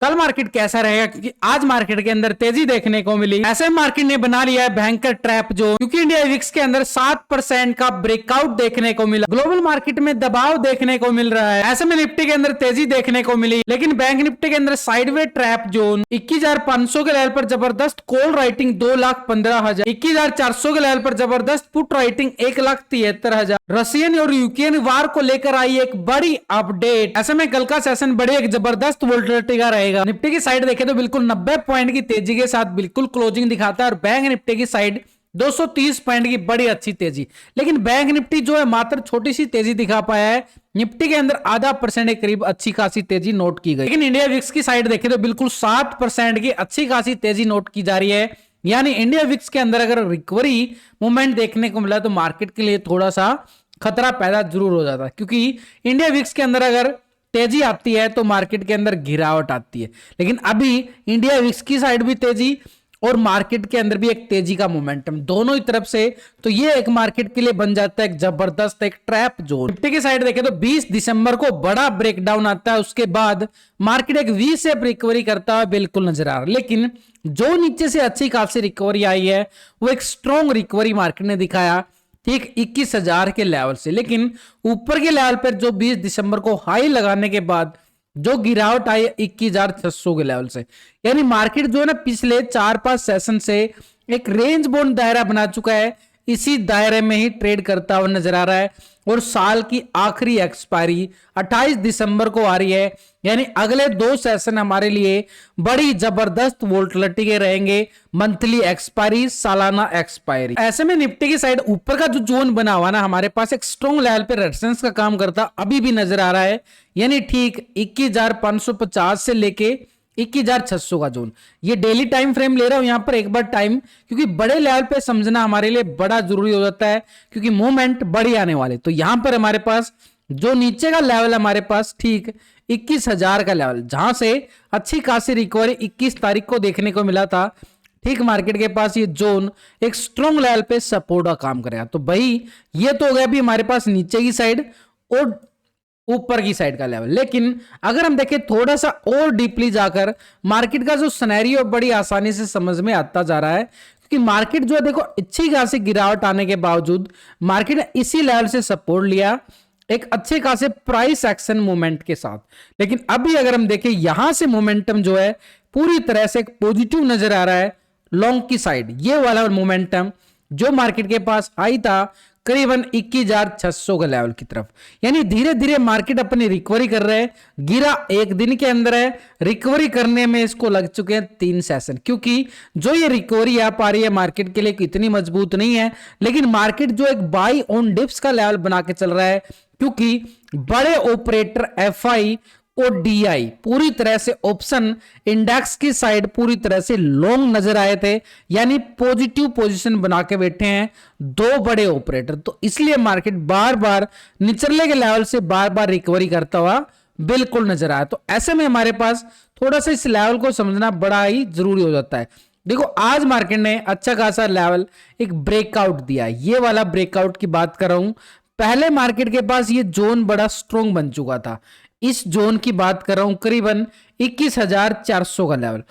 कल मार्केट कैसा रहेगा, क्योंकि आज मार्केट के अंदर तेजी देखने को मिली। ऐसे मार्केट ने बना लिया है भयंकर ट्रैप जोन, क्योंकि इंडिया विक्स के अंदर 7% का ब्रेकआउट देखने को मिला। ग्लोबल मार्केट में दबाव देखने को मिल रहा है। ऐसे में निफ्टी के अंदर तेजी देखने को मिली, लेकिन बैंक निफ्टी के अंदर साइडवे ट्रैप जोन 21,500 के लेवल पर जबरदस्त कॉल राइटिंग 2,15,000, 21,400 के लेवल पर जबरदस्त पुट राइटिंग 1,73,000। रशियन और यूक्रेन वार को लेकर आई एक बड़ी अपडेट। ऐसे में कल का सेशन बड़ी एक जबरदस्त वोलेटिलिटी का रहेगा। निफ्टी की साइड देखें तो बिल्कुल 90 पॉइंट की तेजी के साथ बिल्कुल क्लोजिंग दिखाता है, और बैंक निफ्टी की साइड 230 पॉइंट की बड़ी अच्छी तेजी। लेकिन बैंक निफ्टी जो है मात्र छोटी सी तेजी दिखा पाया है। निफ्टी के अंदर आधा % के करीब अच्छी खासी तेजी नोट की गई। लेकिन इंडिया विक्स की साइड देखें तो बिल्कुल 7% की अच्छी खासी तेजी नोट की जा रही है। यानी इंडिया विक्स के अंदर अगर रिकवरी मूवमेंट देखने को मिला तो मार्केट के लिए थोड़ा सा खतरा पैदा जरूर हो जाता है, क्योंकि इंडिया विक्स के अंदर अगर तेजी आती है तो मार्केट के अंदर गिरावट आती है। लेकिन अभी इंडिया विक्स की साइड भी तेजी और मार्केट के अंदर भी एक तेजी का मोमेंटम, दोनों ही तरफ से, तो ये एक मार्केट के लिए बन जाता है एक जबरदस्त एक ट्रैप जोन। निफ्टी की साइड देखें तो 20 दिसंबर को बड़ा ब्रेकडाउन आता है, उसके बाद मार्केट एक वी शेप रिकवरी करता हुआ बिल्कुल नजर आ रहा है। लेकिन जो नीचे से अच्छी खासी रिकवरी आई है वो एक स्ट्रॉन्ग रिकवरी मार्केट ने दिखाया, ठीक 21,000 के लेवल से। लेकिन ऊपर के लेवल पर जो 20 दिसंबर को हाई लगाने के बाद जो गिरावट आई 21,600 के लेवल से, यानी मार्केट जो है ना पिछले 4-5 सेशन से एक रेंज बाउंड दायरा बना चुका है, इसी दायरे में ही ट्रेड करता हुआ नजर आ रहा है। और साल की आखिरी एक्सपायरी 28 दिसंबर को आ रही है, यानी अगले 2 सेशन हमारे लिए बड़ी जबरदस्त वोलेटिलिटी के रहेंगे। मंथली एक्सपायरी, सालाना एक्सपायरी। ऐसे में निफ्टी की साइड ऊपर का जो जोन बना हुआ ना हमारे पास एक स्ट्रॉन्ग लेवल पे रेजिस्टेंस का काम करता अभी भी नजर आ रहा है, यानी ठीक 21,550 से लेके 21,600 का जोन। ये डेली टाइम फ्रेम ले रहा हूं यहां पर एक बार टाइम, क्योंकि बड़े लेवल पे समझना हमारे लिए बड़ा जरूरी हो जाता है, क्योंकि मूवमेंट बड़ी आने वाले। तो यहां पर हमारे पास जो नीचे का लेवल हमारे पास ठीक 21,000 का लेवल, जहां से अच्छी खासी रिकवरी 21 तारीख को देखने को मिला था, ठीक मार्केट के पास ये जोन एक स्ट्रॉन्ग लेवल पे सपोर्ट का काम करेगा। तो भाई ये तो हो गया अभी हमारे पास नीचे की साइड और ऊपर की साइड का लेवल। लेकिन अगर हम देखें थोड़ा सा और डीपली जाकर मार्केट का जो सिनेरियो बड़ी आसानी से समझ में आता जा रहा है, क्योंकि मार्केट जो है देखो अच्छी खासी गिरावट आने के बावजूद मार्केट ने इसी लेवल से सपोर्ट लिया एक अच्छे खासे प्राइस एक्शन मोमेंट के साथ। लेकिन अभी अगर हम देखें यहां से मोमेंटम जो है पूरी तरह से एक पॉजिटिव नजर आ रहा है लॉन्ग की साइड। ये वाला मोमेंटम जो मार्केट के पास आई था करीबन 21,600 के लेवल की तरफ, यानी धीरे धीरे मार्केट अपनी रिकवरी कर रहे हैं। गिरा एक दिन के अंदर है, रिकवरी करने में इसको लग चुके हैं 3 सेशन, क्योंकि जो ये रिकवरी आ पा रही है मार्केट के लिए इतनी मजबूत नहीं है। लेकिन मार्केट जो एक बाई ऑन डिप्स का लेवल बना के चल रहा है, क्योंकि बड़े ऑपरेटर एफआई और डीआई पूरी तरह से ऑप्शन इंडेक्स की साइड पूरी तरह से लॉन्ग नजर आए थे, यानी पॉजिटिव पोजीशन बना के बैठे हैं 2 बड़े ऑपरेटर। तो इसलिए मार्केट बार बार निचले के लेवल से बार बार रिकवरी करता हुआ बिल्कुल नजर आया। तो ऐसे में हमारे पास थोड़ा सा इस लेवल को समझना बड़ा ही जरूरी हो जाता है। देखो आज मार्केट ने अच्छा खासा लेवल एक ब्रेकआउट दिया, ये वाला ब्रेकआउट की बात कर रहा हूं। पहले मार्केट के पास ये जोन बड़ा स्ट्रॉन्ग बन चुका था, इस जोन की बात कर रहा हूं करीबन 21,400 का लेवल।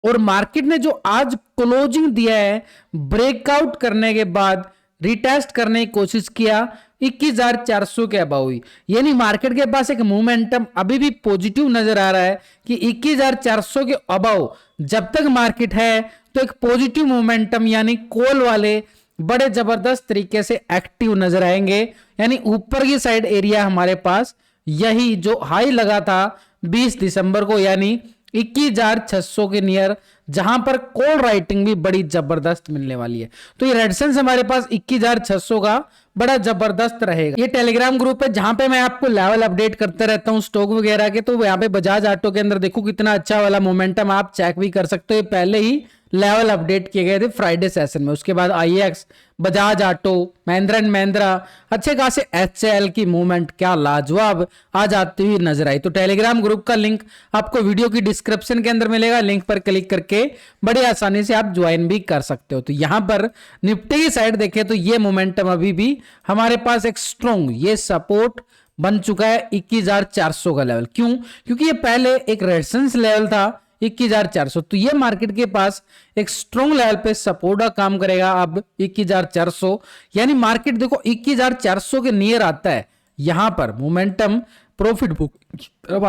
और मार्केट ने जो आज क्लोजिंग दिया है ब्रेकआउट करने के बाद रिटेस्ट करने की कोशिश किया 21,400 के अबाव हुई, यानी मार्केट के पास एक मोमेंटम अभी भी पॉजिटिव नजर आ रहा है कि 21,400 के अबाव जब तक मार्केट है तो एक पॉजिटिव मोमेंटम यानी कॉल वाले बड़े जबरदस्त तरीके से एक्टिव नजर आएंगे। यानी ऊपर की साइड एरिया हमारे पास यही जो हाई लगा था 20 दिसंबर को, यानी 21,600 के नियर, जहां पर कॉल राइटिंग भी बड़ी जबरदस्त मिलने वाली है। तो ये रेजिस्टेंस हमारे पास 21,600 का बड़ा जबरदस्त रहेगा। ये टेलीग्राम ग्रुप है जहां पे मैं आपको लेवल अपडेट करते रहता हूं स्टॉक वगैरह के। तो यहाँ पे बजाज ऑटो के अंदर देखो कितना अच्छा वाला मोमेंटम, आप चेक भी कर सकते हो, पहले ही लेवल अपडेट किए गए थे फ्राइडे सेशन में। उसके बाद आईएक्स, बजाज ऑटो, महिंद्रा एंड महिंद्रा, अच्छे खासे एचएल की मूवमेंट क्या लाजवाब आज आती हुई नजर आई। तो टेलीग्राम ग्रुप का लिंक आपको वीडियो की डिस्क्रिप्शन के अंदर मिलेगा, लिंक पर क्लिक करके बड़ी आसानी से आप ज्वाइन भी कर सकते हो। तो यहां पर निफ्टी की साइड देखें तो ये मोमेंटम अभी भी हमारे पास एक स्ट्रॉन्ग ये सपोर्ट बन चुका है 21,400 का लेवल। क्यों? क्योंकि ये पहले एक रेजिस्टेंस लेवल था 21,400, तो ये मार्केट के पास एक स्ट्रॉन्ग लेवल पे सपोर्ट का काम करेगा अब 21,400, यानी मार्केट देखो 21,400 के नियर आता है। यहां पर मोमेंटम प्रॉफिट बुक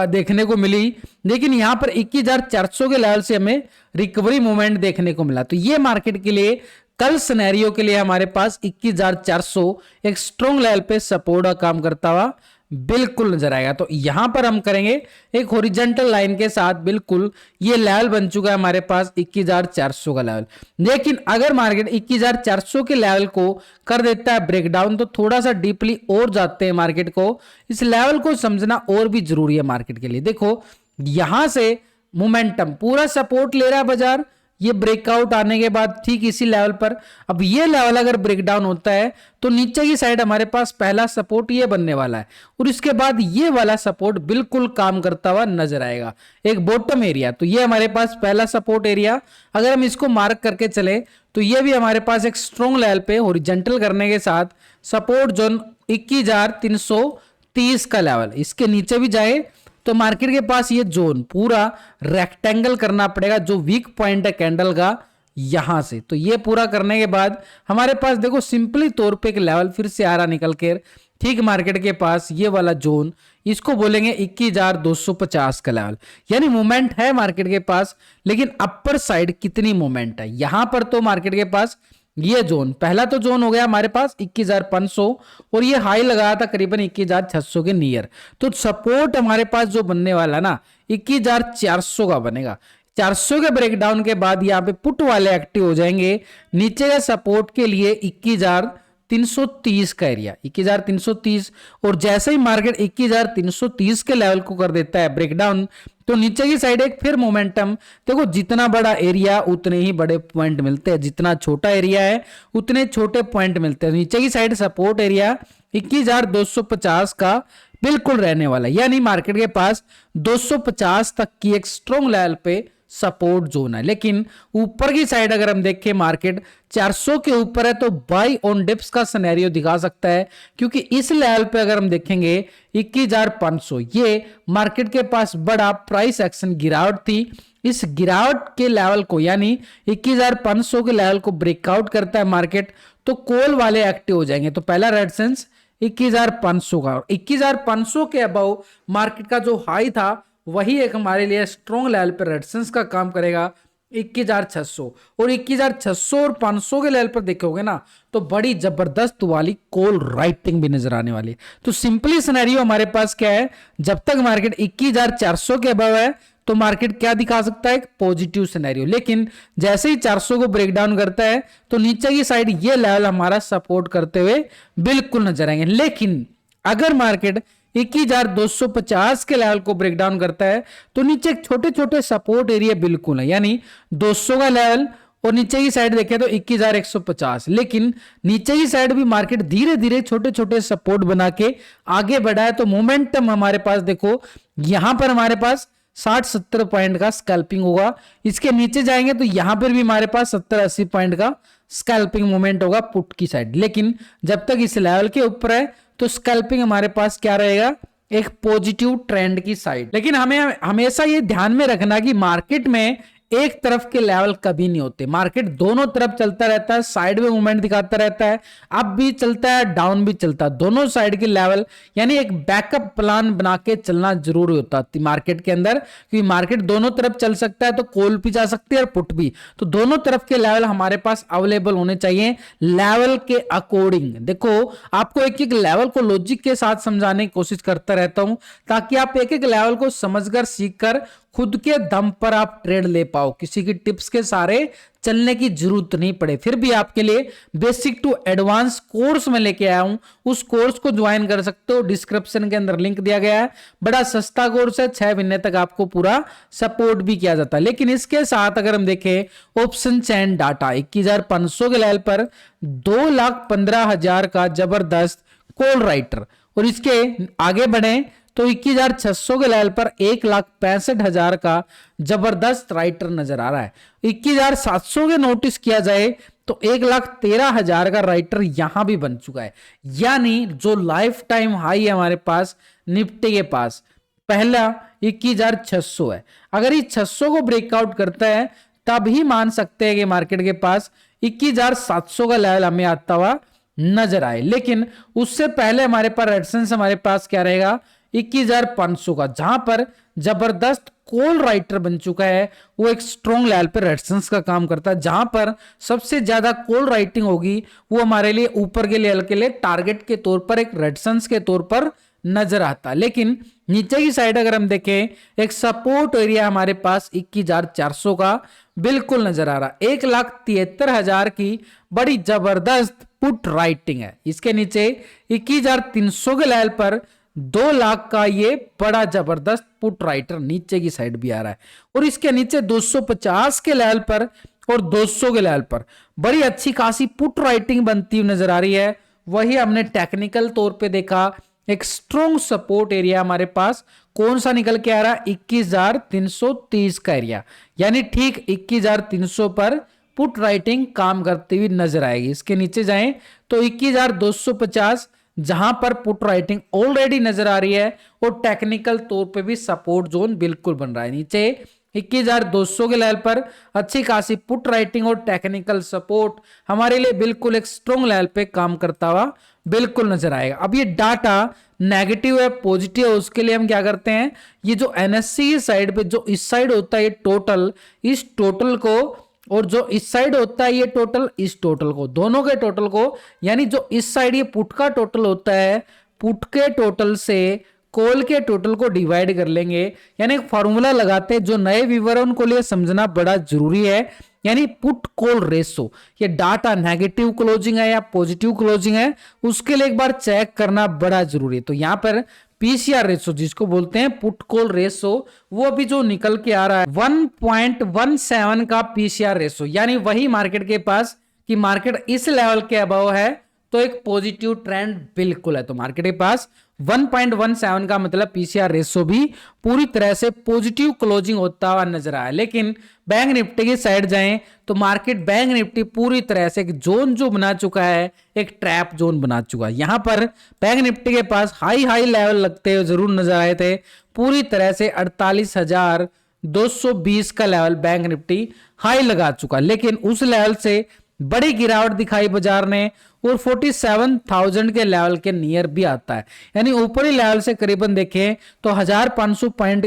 देखने को मिली, लेकिन यहां पर 21,400 के लेवल से हमें रिकवरी मूवमेंट देखने को मिला। तो ये मार्केट के लिए कल सिनेरियो के लिए हमारे पास 21,400 एक स्ट्रॉन्ग लेवल पे सपोर्ट का काम करता हुआ बिल्कुल नजर आएगा। तो यहां पर हम करेंगे एक हॉरिजॉन्टल लाइन के साथ, बिल्कुल ये लेवल बन चुका है हमारे पास 21,400 का लेवल। लेकिन अगर मार्केट 21,400 के लेवल को कर देता है ब्रेकडाउन, तो थोड़ा सा डीपली और जाते हैं मार्केट को, इस लेवल को समझना और भी जरूरी है मार्केट के लिए। देखो यहां से मोमेंटम पूरा सपोर्ट ले रहा है बाजार, ये ब्रेकआउट आने के बाद ठीक इसी लेवल पर, अब ये लेवल अगर ब्रेकडाउन होता है तो नीचे की साइड हमारे पास पहला सपोर्ट ये बनने वाला है, और इसके बाद ये वाला सपोर्ट बिल्कुल काम करता हुआ नजर आएगा, एक बॉटम एरिया। तो ये हमारे पास पहला सपोर्ट एरिया, अगर हम इसको मार्क करके चले तो ये भी हमारे पास एक स्ट्रॉन्ग लेवल पे हॉरिजॉन्टल करने के साथ सपोर्ट जोन 21,330 का लेवल, इसके नीचे भी जाए तो मार्केट के पास ये जोन पूरा रेक्टेंगल करना पड़ेगा, जो वीक पॉइंट है कैंडल का यहां से। तो ये पूरा करने के बाद हमारे पास देखो सिंपली तौर पे एक लेवल फिर से आ रहा निकल के ठीक मार्केट के पास, ये वाला जोन, इसको बोलेंगे 21,250 का लेवल। यानी मूवमेंट है मार्केट के पास, लेकिन अपर साइड कितनी मूवमेंट है यहां पर, तो मार्केट के पास ये जोन, पहला तो जोन हो गया हमारे पास 21,500, और ये हाई लगाया था करीबन 21,600 के नियर। तो सपोर्ट हमारे पास जो बनने वाला ना 21,400 का बनेगा। 400 के ब्रेकडाउन के बाद यहाँ पे पुट वाले एक्टिव हो जाएंगे नीचे के सपोर्ट के लिए 21,330 का एरिया, 21,330, और जैसे ही मार्केट 21,330 के लेवल को कर देता है ब्रेकडाउन, तो नीचे की साइड एक फिर मोमेंटम, देखो जितना बड़ा एरिया उतने ही बड़े पॉइंट मिलते हैं, जितना छोटा एरिया है उतने छोटे पॉइंट मिलते हैं। नीचे की साइड सपोर्ट एरिया 21,250 का बिल्कुल रहने वाला है, यानी मार्केट के पास 250 तक की एक स्ट्रॉन्ग लेवल पे सपोर्ट जोन है। लेकिन ऊपर की साइड अगर हम देखें मार्केट 400 के ऊपर है तो बाई ऑन डिप्स का सिनेरियो दिखा सकता है, क्योंकि इस लेवल पे अगर हम देखेंगे 21,500, ये मार्केट के पास बड़ा प्राइस एक्शन गिरावट थी। इस गिरावट के लेवल को यानी 21,500 के लेवल को ब्रेकआउट करता है मार्केट, तो कॉल वाले एक्टिव हो जाएंगे। तो पहला रेजिस्टेंस 21,500 का, 21,500 के अबव मार्केट का जो हाई था वही एक हमारे लिए स्ट्रॉन्ग लेवल पर रेजिस्टेंस का काम करेगा 21,600, और 21,600 और 500 के लेवल पर देखोगे ना तो बड़ी जबरदस्त वाली कॉल राइटिंग भी नजर आने वाली है। तो सिंपली सिनेरियो हमारे पास क्या है, जब तक मार्केट 21,400 के अबव है तो मार्केट क्या दिखा सकता है, एक पॉजिटिव सिनेरियो। लेकिन जैसे ही 400 को ब्रेक डाउन करता है तो नीचे की साइड ये लेवल हमारा सपोर्ट करते हुए बिल्कुल नजर आएंगे। लेकिन अगर मार्केट 21,250 के लेवल को ब्रेकडाउन करता है तो नीचे छोटे छोटे सपोर्ट एरिया बिल्कुल है, यानी 200 का लेवल, और नीचे की साइड देखें तो 21,150। लेकिन नीचे की साइड भी मार्केट धीरे धीरे छोटे छोटे सपोर्ट बना के आगे बढ़ा है। तो मोमेंटम हमारे पास देखो यहां पर हमारे पास 60-70 पॉइंट का स्कैल्पिंग होगा, इसके नीचे जाएंगे तो यहां पर भी हमारे पास 70-80 पॉइंट का स्कैल्पिंग मूवमेंट होगा पुट की साइड। लेकिन जब तक इस लेवल के ऊपर है तो स्कैल्पिंग हमारे पास क्या रहेगा, एक पॉजिटिव ट्रेंड की साइड। लेकिन हमें हमेशा ये ध्यान में रखना कि मार्केट में एक तरफ के लेवल कभी नहीं होते, मार्केट दोनों तरफ चलता रहता है, साइड में मूवमेंट दिखाता रहता है, अप भी चलता है डाउन भी चलता है, दोनों साइड के लेवल, यानी एक बैकअप प्लान बना के चलना जरूरी होता है मार्केट के अंदर, क्योंकि मार्केट दोनों तरफ चल सकता है, तो कॉल भी जा सकती है और पुट भी, तो दोनों तरफ के लेवल हमारे पास अवेलेबल होने चाहिए लेवल के अकॉर्डिंग। देखो आपको एक एक लेवल को लॉजिक के साथ समझाने की कोशिश करता रहता हूं, ताकि आप एक एक लेवल को समझकर सीखकर खुद के दम पर आप ट्रेड ले पाओ, किसी की टिप्स के सारे चलने की जरूरत नहीं पड़े। फिर भी आपके लिए बेसिक टू एडवांस कोर्स में लेके आया हूं, उस कोर्स को ज्वाइन कर सकते हो, डिस्क्रिप्शन के अंदर लिंक दिया गया है। बड़ा सस्ता कोर्स है, 6 महीने तक आपको पूरा सपोर्ट भी किया जाता है। लेकिन इसके साथ अगर हम देखें ऑप्शन चैन डाटा 21,500 के लेवल पर 2,15,000 का जबरदस्त कॉल राइटर, और इसके आगे बढ़े तो 21,600 के लेवल पर 1,65,000 का जबरदस्त राइटर नजर आ रहा है। 21,700 के नोटिस किया जाए तो 1,13,000 का राइटर यहां भी बन चुका है। यानी जो लाइफ टाइम हाई है हमारे पास निफ्टी के पास, पहला 21,600 है। अगर ये 600 को ब्रेकआउट करता है तब ही मान सकते हैं कि मार्केट के पास 21,700 का लेवल हमें आता हुआ नजर आए। लेकिन उससे पहले हमारे पास रेजिस्टेंस हमारे पास क्या रहेगा, 21,500 का, जहां पर जबरदस्त कॉल राइटर बन चुका है। वो एक स्ट्रॉन्ग लेवल पर रेजिस्टेंस का काम करता है। जहां पर सबसे ज्यादा कॉल राइटिंग होगी वो हमारे लिए ऊपर के लेवल के लिए टारगेट के तौर पर, एक रेजिस्टेंस के तौर पर नजर आता। लेकिन नीचे की साइड अगर हम देखें, एक सपोर्ट एरिया हमारे पास 21,400 का बिल्कुल नजर आ रहा। 1,73,000 की बड़ी जबरदस्त पुट राइटिंग है। इसके नीचे 21,300 के लेवल पर 2 लाख का ये बड़ा जबरदस्त पुट राइटर नीचे की साइड भी आ रहा है। और इसके नीचे 250 के लेवल पर और 200 के लेवल पर बड़ी अच्छी खासी पुट राइटिंग बनती हुई नजर आ रही है। वही हमने टेक्निकल तौर पे देखा, एक स्ट्रॉन्ग सपोर्ट एरिया हमारे पास कौन सा निकल के आ रहा है, 21,330 का एरिया। यानी ठीक 21,300 पर पुट राइटिंग काम करती हुई नजर आएगी। इसके नीचे जाएं तो 21,250 जहां पर पुट राइटिंग ऑलरेडी नजर आ रही है और टेक्निकल तौर पे भी सपोर्ट जोन बिल्कुल बन रहा है। नीचे 21,200 के लेवल पर अच्छी खासी पुट राइटिंग और टेक्निकल सपोर्ट हमारे लिए बिल्कुल एक स्ट्रॉन्ग लेवल पे काम करता हुआ बिल्कुल नजर आएगा। अब ये डाटा नेगेटिव है पॉजिटिव है, उसके लिए हम क्या करते हैं, ये जो एनएससी की साइड पे जो इस साइड होता है ये टोटल, इस टोटल को, और जो इस साइड होता है ये टोटल, इस टोटल को, दोनों के टोटल को, यानी जो इस साइड ये पुट का टोटल होता है, पुट के टोटल से कॉल के टोटल को डिवाइड कर लेंगे। यानी एक फॉर्मूला लगाते हैं, जो नए व्यूअर है उनको लिए समझना बड़ा जरूरी है। यानी पुट कॉल रेशो, ये डाटा नेगेटिव क्लोजिंग है या पॉजिटिव क्लोजिंग है, उसके लिए एक बार चेक करना बड़ा जरूरी है। तो यहां पर पीसीआर रेशो जिसको बोलते हैं पुट कॉल रेशो, वो अभी जो निकल के आ रहा है 1.17 का पीसीआर रेशो। यानी वही मार्केट के पास कि मार्केट इस लेवल के अबव है तो एक पॉजिटिव ट्रेंड बिल्कुल है। तो मार्केट के पास 1.17 का मतलब पीसीआर रेशो भी पूरी तरह से पॉजिटिव क्लोजिंग होता हुआ नजर आया। लेकिन बैंक निफ्टी की साइड जाएं तो मार्केट बैंक निफ्टी पूरी तरह से एक जोन जो बना चुका है, एक ट्रैप जोन बना चुका है। यहां पर बैंक निफ्टी के पास हाई लेवल लगते हुए जरूर नजर आए थे। पूरी तरह से 48,220 का लेवल बैंक निफ्टी हाई लगा चुका, लेकिन उस लेवल से बड़ी गिरावट दिखाई बाजार ने और 47,000 के लेवल के नियर भी आता है। यानी ऊपरी लेवल से करीबन देखें तो 1,500 पॉइंट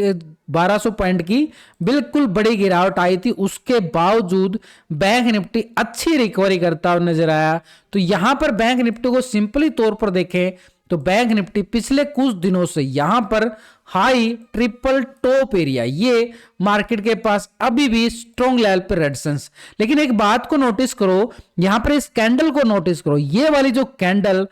1,200 पॉइंट की बिल्कुल बड़ी गिरावट आई थी। उसके बावजूद बैंक निफ्टी अच्छी रिकवरी करता हुआ नजर आया। तो यहां पर बैंक निफ्टी को सिंपली तौर पर देखें तो बैंक निफ्टी पिछले कुछ दिनों से यहां पर हाई ट्रिपल टॉप एरिया, ये मार्केट के पास अभी भी स्ट्रॉन्ग लेवल पर रेजिस्टेंस। लेकिन एक बात को नोटिस करो, यहां पर इस कैंडल को नोटिस करो, ये वाली जो कैंडल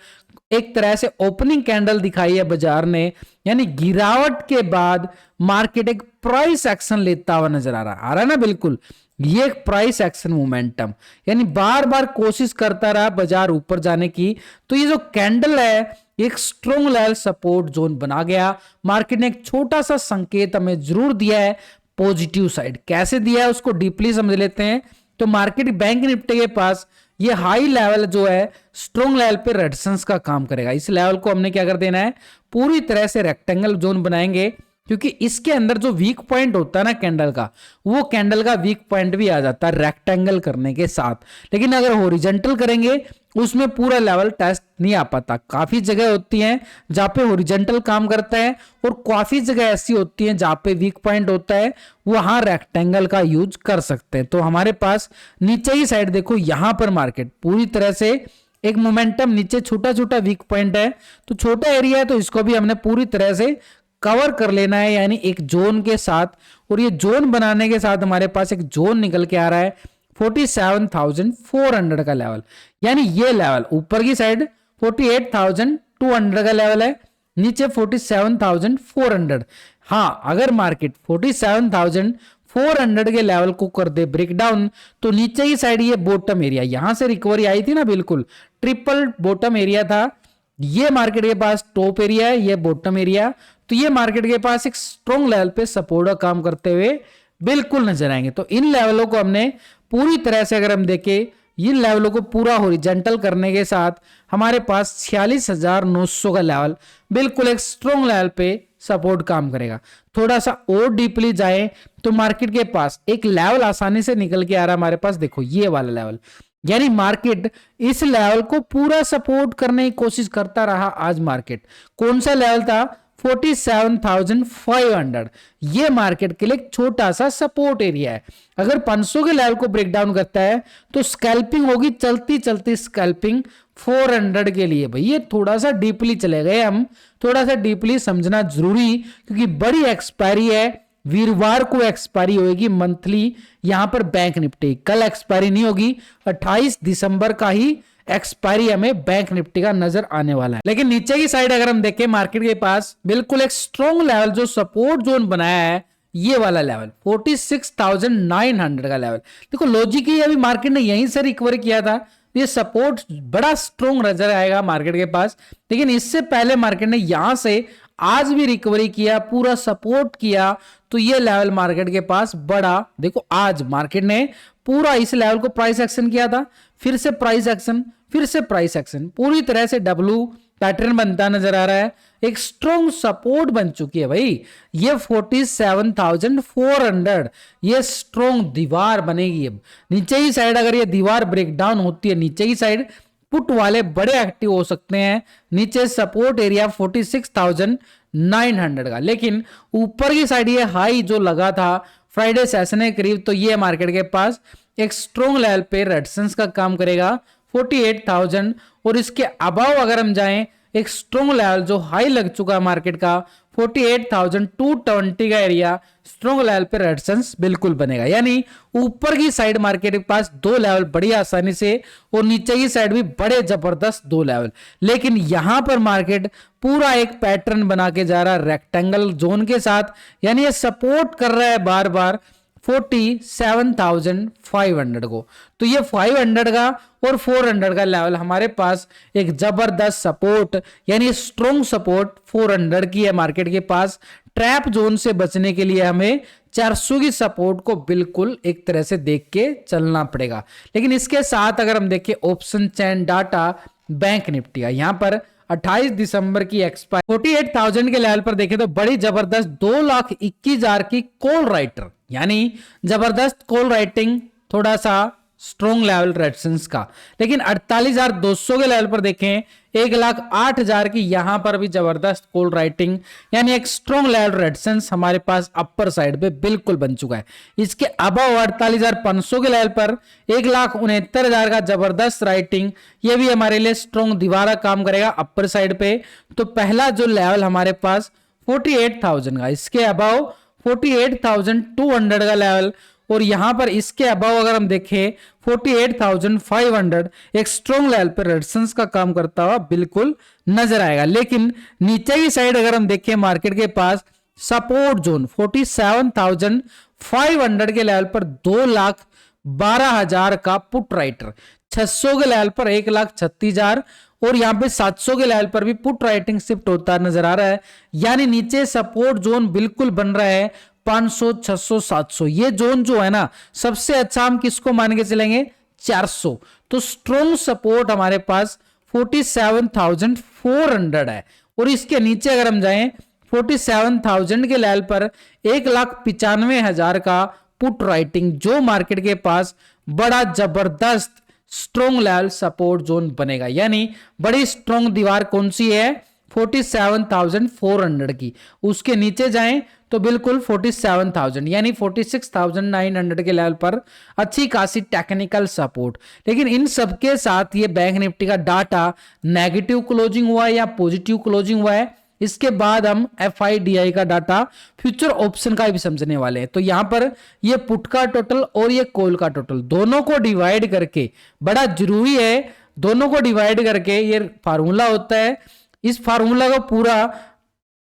एक तरह से ओपनिंग कैंडल दिखाई है बाजार ने, यानी गिरावट के बाद मार्केट एक प्राइस एक्शन लेता हुआ नजर आ रहा है ना। बिल्कुल ये एक प्राइस एक्शन मोमेंटम, यानी बार बार कोशिश करता रहा बाजार ऊपर जाने की। तो ये जो कैंडल है एक स्ट्रॉन्ग लेवल सपोर्ट जोन बना गया। मार्केट ने एक छोटा सा संकेत हमें जरूर दिया है पॉजिटिव साइड। कैसे दिया है उसको डीपली समझ लेते हैं। तो मार्केट बैंक निफ्टी के पास ये हाई लेवल जो है स्ट्रॉन्ग लेवल पे रेजिस्टेंस का काम करेगा। इस लेवल को हमने क्या कर देना है, पूरी तरह से रेक्टेंगल जोन बनाएंगे, क्योंकि इसके अंदर जो वीक पॉइंट होता है ना कैंडल का, वो कैंडल का वीक पॉइंट भी आ जाता है रेक्टेंगल करने के साथ। लेकिन अगर हॉरिजॉन्टल करेंगे उसमें पूरा लेवल टेस्ट नहीं आ पाता। काफी जगह होती हैं जहां पे हॉरिजॉन्टल काम करता है और काफी जगह ऐसी होती हैं जहां पे वीक पॉइंट होता है, वहां रेक्टेंगल का यूज कर सकते हैं। तो हमारे पास नीचे ही साइड देखो, यहां पर मार्केट पूरी तरह से एक मोमेंटम, नीचे छोटा छोटा वीक पॉइंट है, तो छोटा एरिया है तो इसको भी हमने पूरी तरह से कवर कर लेना है, यानी एक जोन के साथ। और ये जोन बनाने के साथ हमारे पास एक जोन निकल के आ रहा है 47,400 का लेवल। यानी ये लेवल ऊपर की साइड 48,200 का लेवल है, नीचे 47,400। हाँ, अगर मार्केट 47,400 के लेवल को कर दे ब्रेकडाउन तो नीचे की साइड ये बॉटम एरिया, यहां से रिकवरी आई थी ना, बिल्कुल ट्रिपल बॉटम एरिया था। ये मार्केट के पास टॉप एरिया है, ये बॉटम एरिया। तो ये मार्केट के पास एक स्ट्रॉन्ग लेवल पे सपोर्ट का काम करते हुए बिल्कुल नजर आएंगे। तो इन लेवलों को हमने पूरी तरह से अगर हम देखें, इन लेवलों को पूरा हॉरिजॉन्टल करने के साथ हमारे पास 46,900 का लेवल बिल्कुल एक स्ट्रॉन्ग लेवल पे सपोर्ट काम करेगा। थोड़ा सा और डीपली जाए तो मार्केट के पास एक लेवल आसानी से निकल के आ रहा है हमारे पास, देखो ये वाला लेवल, यानी मार्केट इस लेवल को पूरा सपोर्ट करने की कोशिश करता रहा। आज मार्केट कौन सा लेवल था, 47,500, ये मार्केट के लिए एक छोटा सा सपोर्ट एरिया है। अगर 500 के लेवल को ब्रेक डाउन करता है तो स्कैल्पिंग होगी, चलती चलती स्कैल्पिंग 400 के लिए। भाई ये थोड़ा सा डीपली चले गए हम, थोड़ा सा डीपली समझना जरूरी, क्योंकि बड़ी एक्सपायरी है, वीरवार को एक्सपायरी होगी मंथली यहां पर बैंक निफ्टी, कल एक्सपायरी नहीं होगी, 28 दिसंबर का ही एक्सपायरी हमें बैंक निफ्टी का नजर आने वाला है। लेकिन नीचे की साइड अगर हम देखें मार्केट के पास बिल्कुल एक स्ट्रॉन्ग लेवल जो सपोर्ट जोन बनाया है, ये वाला लेवल 46,900 का लेवल। देखो लॉजिक ही अभी मार्केट ने यहीं से रिकवर किया था, ये सपोर्ट बड़ा स्ट्रॉन्ग नजर आएगा मार्केट के पास। लेकिन इससे पहले मार्केट ने यहां से आज भी रिकवरी किया, पूरा सपोर्ट किया, तो ये लेवल मार्केट के पास बड़ा, देखो आज मार्केट ने पूरा इस लेवल को प्राइस एक्शन किया था, फिर से प्राइस एक्शन, फिर से प्राइस एक्शन, पूरी तरह से डब्ल्यू पैटर्न बनता नजर आ रहा है, एक स्ट्रॉन्ग सपोर्ट बन चुकी है भाई। ये 47,400 ये स्ट्रॉन्ग दीवार बनेगी। अब नीचे की साइड अगर ये दीवार ब्रेक डाउन होती है, नीचे की साइड पुट वाले बड़े एक्टिव हो सकते हैं, नीचे सपोर्ट एरिया 46,900 का। लेकिन ऊपर की साइड ये हाई जो लगा था फ्राइडे सेशन के करीब, तो ये मार्केट के पास एक स्ट्रॉन्ग लेवल पे रेजिस्टेंस का काम करेगा 48,000। और इसके अबाव अगर हम जाएं, एक स्ट्रॉन्ग लेवल जो हाई लग चुका है मार्केट का 48,220 का एरिया, स्ट्रॉन्ग लेवल पे रेजिस्टेंस बिल्कुल बनेगा। यानी ऊपर की साइड मार्केट के पास दो लेवल बड़ी आसानी से, और नीचे की साइड भी बड़े जबरदस्त दो लेवल। लेकिन यहां पर मार्केट पूरा एक पैटर्न बना के जा रहा है रेक्टेंगल जोन के साथ, यानी ये सपोर्ट कर रहा है बार बार 47,500 को। तो ये 500 का और 400 का लेवल हमारे पास एक जबरदस्त सपोर्ट, यानी स्ट्रॉन्ग सपोर्ट 400 की है मार्केट के पास। ट्रैप जोन से बचने के लिए हमें 400 की सपोर्ट को बिल्कुल एक तरह से देख के चलना पड़ेगा। लेकिन इसके साथ अगर हम देखें ऑप्शन चैन डाटा बैंक निफ्टी का, यहां पर 28 दिसंबर की एक्सपायर 48,000 के लेवल पर देखें तो बड़ी जबरदस्त 2,21,000 की कॉल राइटर, यानी जबरदस्त कॉल राइटिंग, थोड़ा सा स्ट्रॉन्ग लेवल रेजिस्टेंस का। लेकिन 48,200 के लेवल पर देखें 1,08,000 की, यहां पर भी जबरदस्त कॉल राइटिंग, यानी एक स्ट्रॉन्ग लेवल रेजिस्टेंस हमारे पास अपर साइड पे बिल्कुल बन चुका है। इसके अबव 48,500 के लेवल पर 1,69,000 का जबरदस्त राइटिंग, ये भी हमारे लिए स्ट्रॉन्ग दीवार काम करेगा अपर साइड पे। तो पहला जो लेवल हमारे पास 48,000 का, इसके अबव 48,200 का लेवल, और यहां पर इसके अबव अगर हम देखें 48,500 एक स्ट्रॉन्ग लेवल पर रेजिस्टेंस का काम करता हुआ बिल्कुल नजर आएगा। लेकिन नीचे की साइड अगर हम देखें मार्केट के पास सपोर्ट जोन 47,500 के लेवल पर 2,12,000 का पुट राइटर, 600 के लेवल पर 1,36,000, और यहां पे 700 के लेवल पर भी पुट राइटिंग शिफ्ट होता नजर आ रहा है। यानी नीचे सपोर्ट जोन बिल्कुल बन रहा है 500, 600, 700। ये जोन जो है ना, सबसे अच्छा हम किसको मान के चलेंगे, 400। तो स्ट्रॉन्ग सपोर्ट हमारे पास 47,400 है। और इसके नीचे अगर हम जाएं 47,000 के लेवल पर 1,95,000 का पुट राइटिंग, जो मार्केट के पास बड़ा जबरदस्त स्ट्रॉन्ग लेवल सपोर्ट जोन बनेगा। यानी बड़ी स्ट्रॉन्ग दीवार कौन सी है, 47,400 की। उसके नीचे जाएं तो बिल्कुल 47,000 यानी 46,900 के लेवल पर अच्छी खासी टेक्निकल सपोर्ट। लेकिन इन सबके साथ ये बैंक निफ्टी का डाटा नेगेटिव क्लोजिंग हुआ है या पॉजिटिव क्लोजिंग हुआ है, इसके बाद हम FIDI का डाटा फ्यूचर ऑप्शन का भी समझने वाले हैं। तो यहां पर ये पुट का टोटल और ये कॉल का टोटल दोनों को डिवाइड करके, बड़ा जरूरी है, दोनों को डिवाइड करके ये फार्मूला होता है। इस फार्मूला को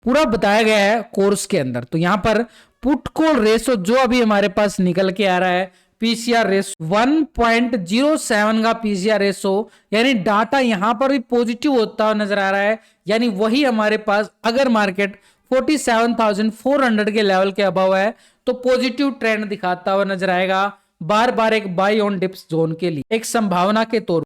पूरा बताया गया है कोर्स के अंदर। तो यहां पर पुट कॉल रेशो जो अभी हमारे पास निकल के आ रहा है, पीसीआर रेशो 1.07 का पीसीआर रेशो, यानी डाटा यहां पर भी पॉजिटिव होता हुआ नजर आ रहा है। यानी वही हमारे पास अगर मार्केट 47,400 के लेवल के अभाव है तो पॉजिटिव ट्रेंड दिखाता हुआ नजर आएगा। बार बार एक बाई ऑन डिप्स जोन के लिए एक संभावना के तौर